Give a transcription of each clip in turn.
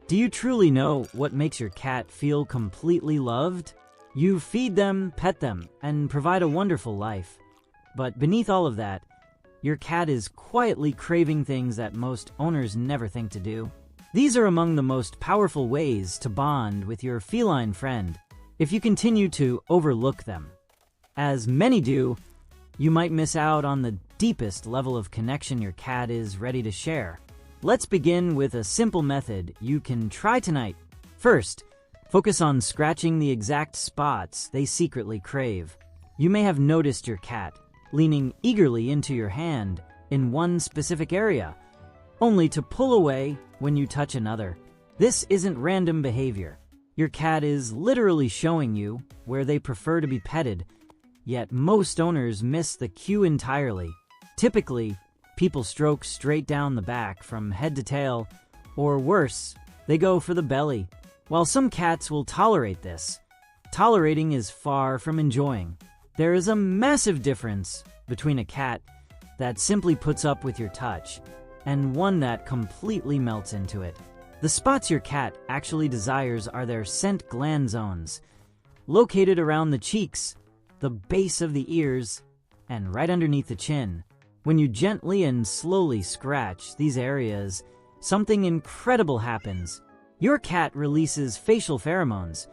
Do you truly know what makes your cat feel completely loved? You feed them, pet them, and provide a wonderful life. But beneath all of that, your cat is quietly craving things that most owners never think to do. These are among the most powerful ways to bond with your feline friend if you continue to overlook them. As many do, you might miss out on the deepest level of connection your cat is ready to share. Let's begin with a simple method you can try tonight. First, focus on scratching the exact spots they secretly crave. You may have noticed your cat leaning eagerly into your hand in one specific area, only to pull away when you touch another. This isn't random behavior. Your cat is literally showing you where they prefer to be petted, yet most owners miss the cue entirely. Typically, people stroke straight down the back from head to tail, or worse, they go for the belly. While some cats will tolerate this, tolerating is far from enjoying. There is a massive difference between a cat that simply puts up with your touch and one that completely melts into it. The spots your cat actually desires are their scent gland zones, located around the cheeks, the base of the ears, and right underneath the chin. When you gently and slowly scratch these areas, something incredible happens. Your cat releases facial pheromones,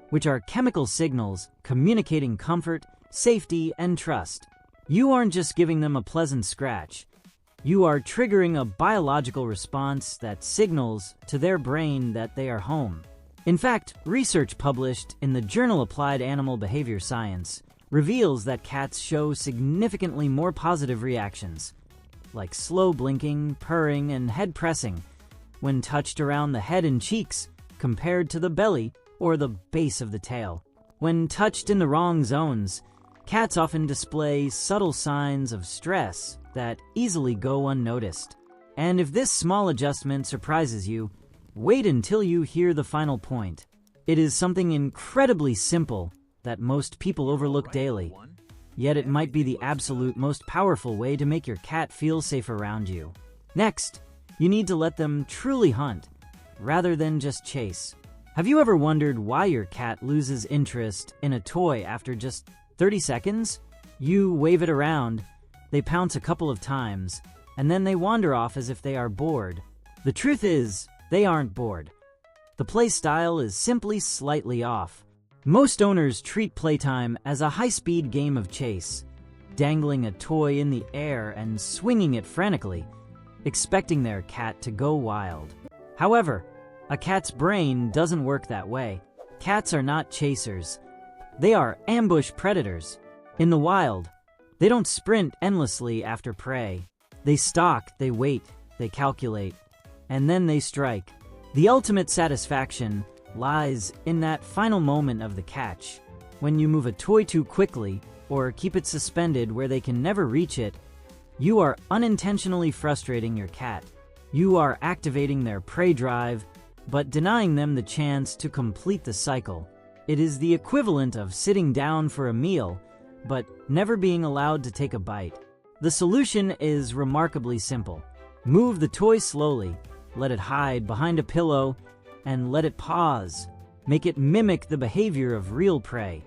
which are chemical signals communicating comfort, safety, and trust. You aren't just giving them a pleasant scratch. You are triggering a biological response that signals to their brain that they are home. In fact, research published in the journal Applied Animal Behavior Science reveals that cats show significantly more positive reactions, like slow blinking, purring, and head pressing, when touched around the head and cheeks compared to the belly or the base of the tail. When touched in the wrong zones, cats often display subtle signs of stress that easily go unnoticed. And if this small adjustment surprises you, wait until you hear the final point. It is something incredibly simple that most people overlook daily, yet it might be the absolute most powerful way to make your cat feel safe around you. Next, you need to let them truly hunt, rather than just chase. Have you ever wondered why your cat loses interest in a toy after just 30 seconds? You wave it around, they pounce a couple of times, and then they wander off as if they are bored. The truth is, they aren't bored. The play style is simply slightly off. Most owners treat playtime as a high-speed game of chase, dangling a toy in the air and swinging it frantically, expecting their cat to go wild. However, a cat's brain doesn't work that way. Cats are not chasers. They are ambush predators. In the wild, they don't sprint endlessly after prey. They stalk, they wait, they calculate, and then they strike. The ultimate satisfaction lies in that final moment of the catch. When you move a toy too quickly or keep it suspended where they can never reach it, you are unintentionally frustrating your cat. You are activating their prey drive, but denying them the chance to complete the cycle. It is the equivalent of sitting down for a meal, but never being allowed to take a bite. The solution is remarkably simple. Move the toy slowly, let it hide behind a pillow, and let it pause. Make it mimic the behavior of real prey,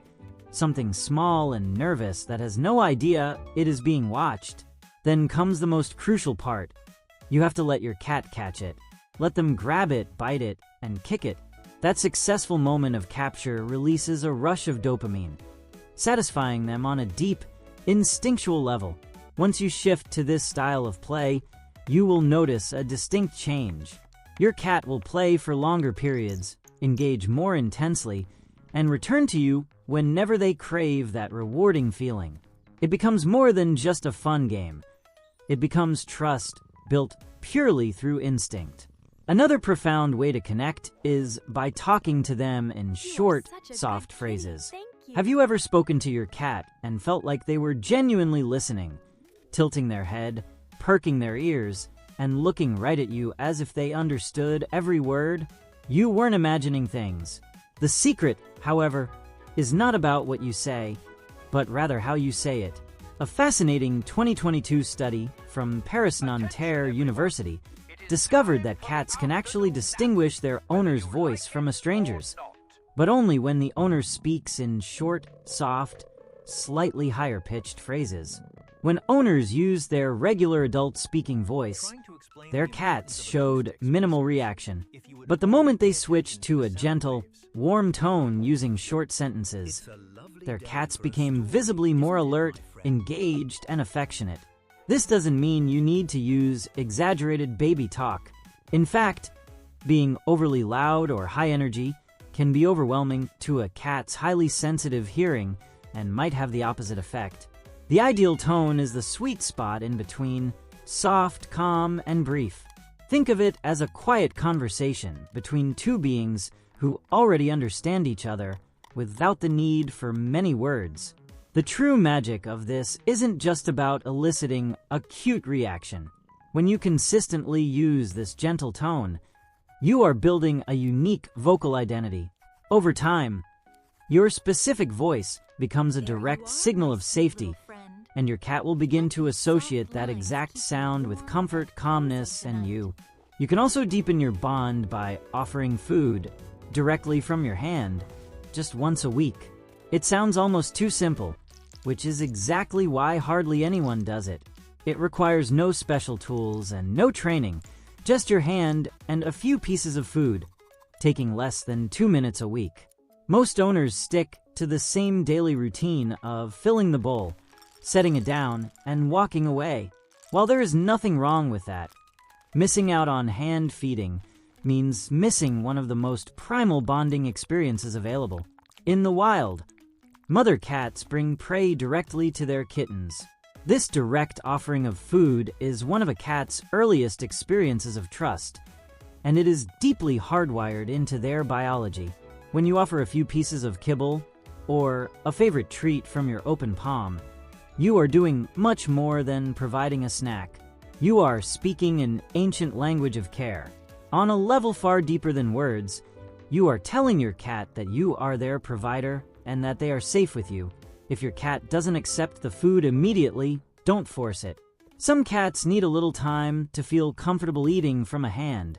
something small and nervous that has no idea it is being watched. Then comes the most crucial part. You have to let your cat catch it. Let them grab it, bite it, and kick it. That successful moment of capture releases a rush of dopamine, satisfying them on a deep, instinctual level. Once you shift to this style of play, you will notice a distinct change. Your cat will play for longer periods, engage more intensely, and return to you whenever they crave that rewarding feeling. It becomes more than just a fun game. It becomes trust built purely through instinct. Another profound way to connect is by talking to them in short, soft phrases. Have you ever spoken to your cat and felt like they were genuinely listening, tilting their head, perking their ears, and looking right at you as if they understood every word? You weren't imagining things. The secret, however, is not about what you say, but rather how you say it. A fascinating 2022 study from Paris Nanterre University discovered that cats can actually distinguish their owner's voice from a stranger's, but only when the owner speaks in short, soft, slightly higher-pitched phrases. When owners used their regular adult speaking voice, their cats showed minimal reaction. But the moment they switched to a gentle, warm tone using short sentences, their cats became visibly more alert, engaged, and affectionate. This doesn't mean you need to use exaggerated baby talk. In fact, being overly loud or high energy can be overwhelming to a cat's highly sensitive hearing and might have the opposite effect. The ideal tone is the sweet spot in between soft, calm, and brief. Think of it as a quiet conversation between two beings who already understand each other without the need for many words. The true magic of this isn't just about eliciting a cute reaction. When you consistently use this gentle tone, you are building a unique vocal identity. Over time, your specific voice becomes a direct signal of safety, and your cat will begin to associate that exact sound with comfort, calmness, and you. You can also deepen your bond by offering food directly from your hand, just once a week. It sounds almost too simple, which is exactly why hardly anyone does it. It requires no special tools and no training, just your hand and a few pieces of food, taking less than 2 minutes a week. Most owners stick to the same daily routine of filling the bowl, setting it down, and walking away. While there is nothing wrong with that, missing out on hand feeding means missing one of the most primal bonding experiences available. In the wild, mother cats bring prey directly to their kittens. This direct offering of food is one of a cat's earliest experiences of trust, and it is deeply hardwired into their biology. When you offer a few pieces of kibble or a favorite treat from your open palm, you are doing much more than providing a snack. You are speaking an ancient language of care. On a level far deeper than words, you are telling your cat that you are their provider and that they are safe with you. If your cat doesn't accept the food immediately, don't force it. Some cats need a little time to feel comfortable eating from a hand,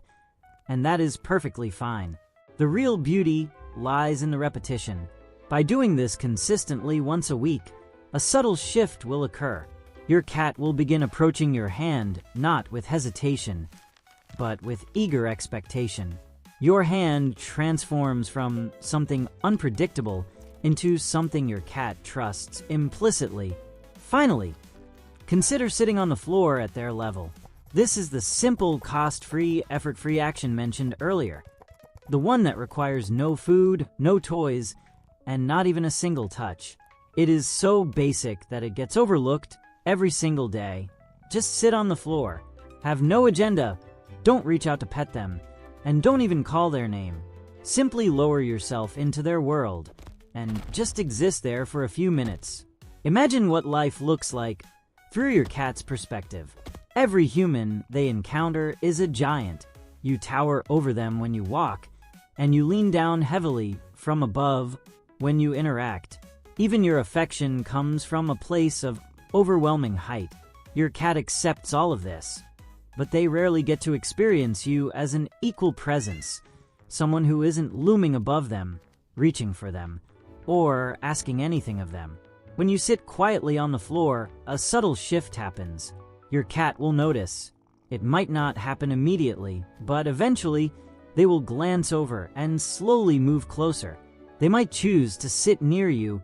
and that is perfectly fine. The real beauty lies in the repetition. By doing this consistently once a week, a subtle shift will occur. Your cat will begin approaching your hand not with hesitation, but with eager expectation. Your hand transforms from something unpredictable into something your cat trusts implicitly. Finally, consider sitting on the floor at their level. This is the simple, cost-free, effort-free action mentioned earlier. The one that requires no food, no toys, and not even a single touch. It is so basic that it gets overlooked every single day. Just sit on the floor. Have no agenda. Don't reach out to pet them. And don't even call their name. Simply lower yourself into their world and just exist there for a few minutes. Imagine what life looks like through your cat's perspective. Every human they encounter is a giant. You tower over them when you walk, and you lean down heavily from above when you interact. Even your affection comes from a place of overwhelming height. Your cat accepts all of this, but they rarely get to experience you as an equal presence, someone who isn't looming above them, reaching for them, or asking anything of them. When you sit quietly on the floor, a subtle shift happens. Your cat will notice. It might not happen immediately, but eventually they will glance over and slowly move closer. They might choose to sit near you,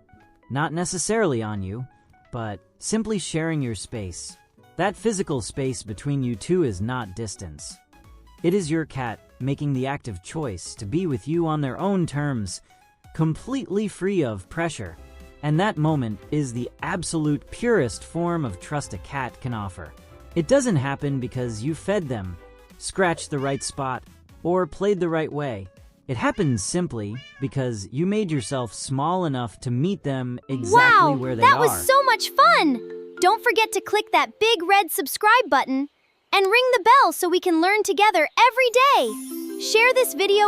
not necessarily on you, but simply sharing your space. That physical space between you two is not distance. It is your cat making the active choice to be with you on their own terms, completely free of pressure. And that moment is the absolute purest form of trust a cat can offer. It doesn't happen because you fed them, scratched the right spot, or played the right way. It happens simply because you made yourself small enough to meet them exactly where they are. Wow, that was so much fun! Don't forget to click that big red subscribe button and ring the bell so we can learn together every day. Share this video